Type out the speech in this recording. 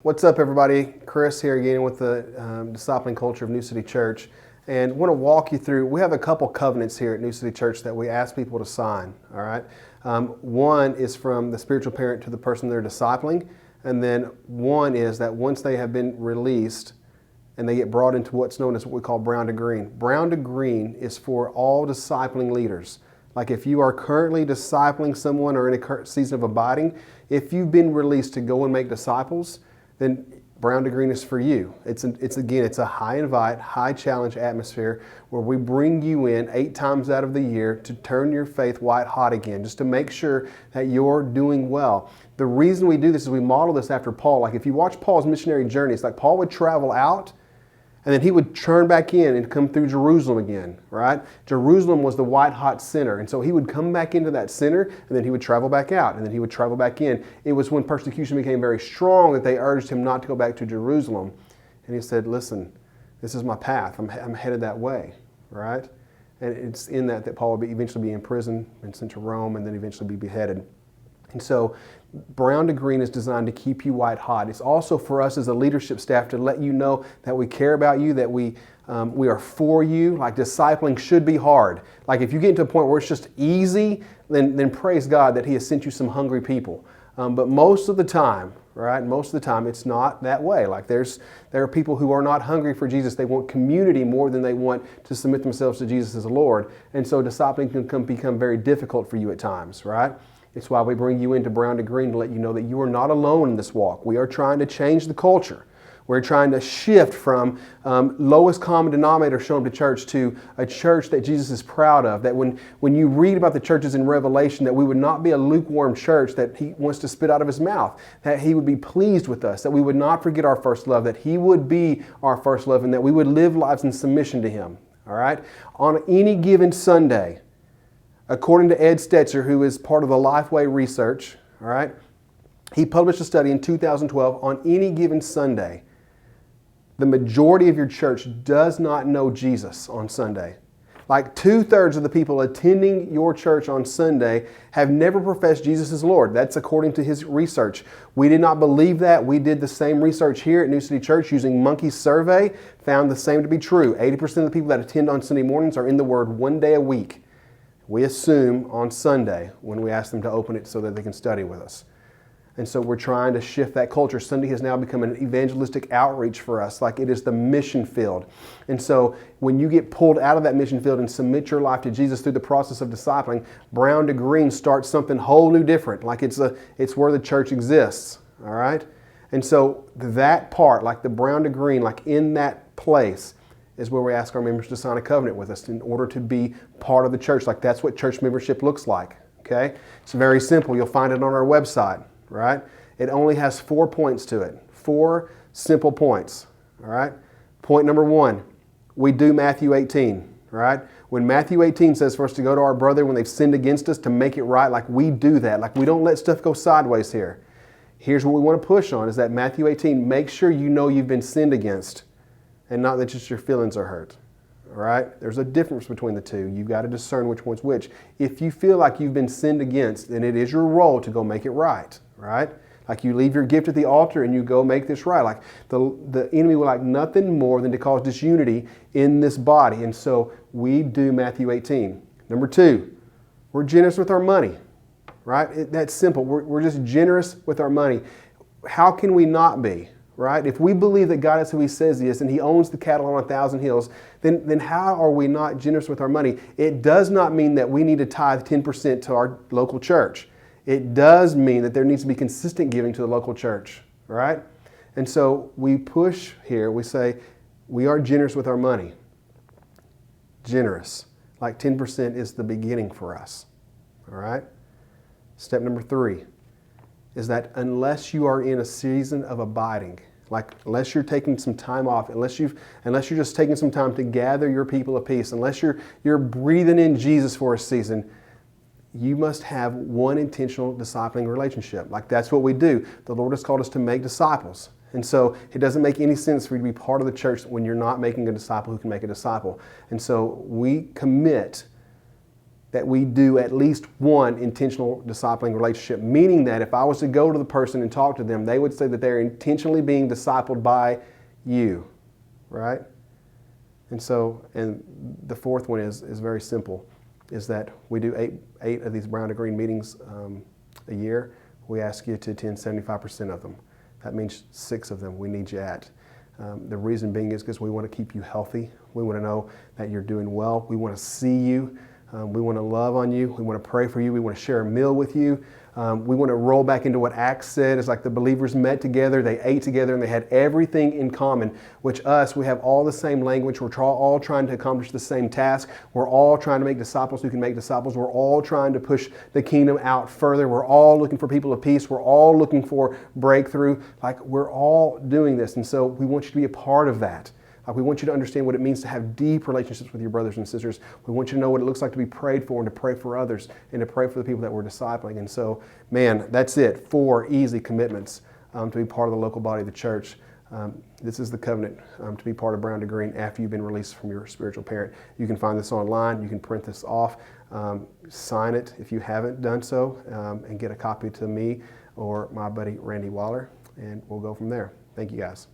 What's up, everybody? Chris here again with the Discipling Culture of New City Church. And I want to walk you through, we have a couple covenants here at New City Church that we ask people to sign, all right? One is from the spiritual parent to the person they're discipling. And then one is that once they have been released and they get brought into what's known as what we call brown to green. Brown to green is for all discipling leaders. Like if you are currently discipling someone or in a current season of abiding, if you've been released to go and make disciples, then brown to green is for you. It's a high invite, high challenge atmosphere where we bring you in 8 times out of the year to turn your faith white hot again, just to make sure that you're doing well. The reason we do this is we model this after Paul. Like if you watch Paul's missionary journey, it's like Paul would travel out and then he would turn back in and come through Jerusalem again, right? Jerusalem was the white hot center. And so he would come back into that center and then he would travel back out and then he would travel back in. It was when persecution became very strong that they urged him not to go back to Jerusalem. And he said, listen, this is my path. I'm headed that way, right? And it's in that Paul would eventually be in prison and sent to Rome and then eventually be beheaded. And so brown to green is designed to keep you white hot. It's also for us as a leadership staff to let you know that we care about you, that we are for you. Like discipling should be hard. Like if you get to a point where it's just easy, then praise God that He has sent you some hungry people. But most of the time, right? Most of the time it's not that way. Like there are people who are not hungry for Jesus. They want community more than they want to submit themselves to Jesus as a Lord. And so discipling can become very difficult for you at times, right? It's why we bring you into brown to green to let you know that you are not alone in this walk. We are trying to change the culture. We're trying to shift from lowest common denominator showing up to church to a church that Jesus is proud of. That when you read about the churches in Revelation, that we would not be a lukewarm church that He wants to spit out of His mouth. That He would be pleased with us. That we would not forget our first love. That He would be our first love and that we would live lives in submission to Him. All right? On any given Sunday, according to Ed Stetzer, who is part of the Lifeway research, all right, he published a study in 2012 on any given Sunday. The majority of your church does not know Jesus on Sunday. Like 2/3 of the people attending your church on Sunday have never professed Jesus as Lord. That's according to his research. We did not believe that. We did the same research here at New City Church using Monkey's survey, found the same to be true. 80% of the people that attend on Sunday mornings are in the Word one day a week. We assume on Sunday when we ask them to open it so that they can study with us. And so we're trying to shift that culture. Sunday has now become an evangelistic outreach for us, like it is the mission field. And so when you get pulled out of that mission field and submit your life to Jesus through the process of discipling, brown to green starts something whole new different. Like it's where the church exists, all right? And so that part, like the brown to green, like in that place, is where we ask our members to sign a covenant with us in order to be part of the church. Like that's what church membership looks like, okay? It's very simple. You'll find it on our website, right? It only has 4 points to it. 4 simple points, all right? Point number 1, we do Matthew 18, right? When Matthew 18 says for us to go to our brother when they've sinned against us to make it right, like we do that. Like we don't let stuff go sideways here. Here's what we want to push on is that Matthew 18, make sure you know you've been sinned against. And not that just your feelings are hurt, all right? There's a difference between the two. You've got to discern which one's which. If you feel like you've been sinned against, then it is your role to go make it right, right? Like you leave your gift at the altar and you go make this right. Like the enemy would like nothing more than to cause disunity in this body. And so we do Matthew 18. Number 2, we're generous with our money, right? That's simple. We're just generous with our money. How can we not be? Right? If we believe that God is who He says He is and He owns the cattle on 1,000 hills, then how are we not generous with our money? It does not mean that we need to tithe 10% to our local church. It does mean that there needs to be consistent giving to the local church, right? And so we push here, we say, we are generous with our money. Generous. Like 10% is the beginning for us, all right? Step number 3. Is that unless you are in a season of abiding, like unless you're taking some time off, unless you're just taking some time to gather your people of peace, unless you're breathing in Jesus for a season, you must have one intentional discipling relationship. Like that's what we do. The Lord has called us to make disciples. And so it doesn't make any sense for you to be part of the church when you're not making a disciple who can make a disciple. And so we commit that we do at least one intentional discipling relationship, meaning that if I was to go to the person and talk to them, they would say that they're intentionally being discipled by you, right? And so, and the fourth one is very simple, is that we do eight of these Brown to Green meetings a year. We ask you to attend 75% of them. That means 6 of them we need you at. The reason being is because we want to keep you healthy. We want to know that you're doing well. We want to see you. We want to love on you. We want to pray for you. We want to share a meal with you. We want to roll back into what Acts said. It's like the believers met together, they ate together, and they had everything in common, which we have all the same language. We're all trying to accomplish the same task. We're all trying to make disciples who can make disciples. We're all trying to push the kingdom out further. We're all looking for people of peace. We're all looking for breakthrough. Like, we're all doing this. And so we want you to be a part of that. We want you to understand what it means to have deep relationships with your brothers and sisters. We want you to know what it looks like to be prayed for and to pray for others and to pray for the people that we're discipling. And so, man, that's it. 4 easy commitments to be part of the local body of the church. This is the covenant to be part of Brown to Green after you've been released from your spiritual parent. You can find this online. You can print this off. Sign it if you haven't done so, and get a copy to me or my buddy Randy Waller, and we'll go from there. Thank you, guys.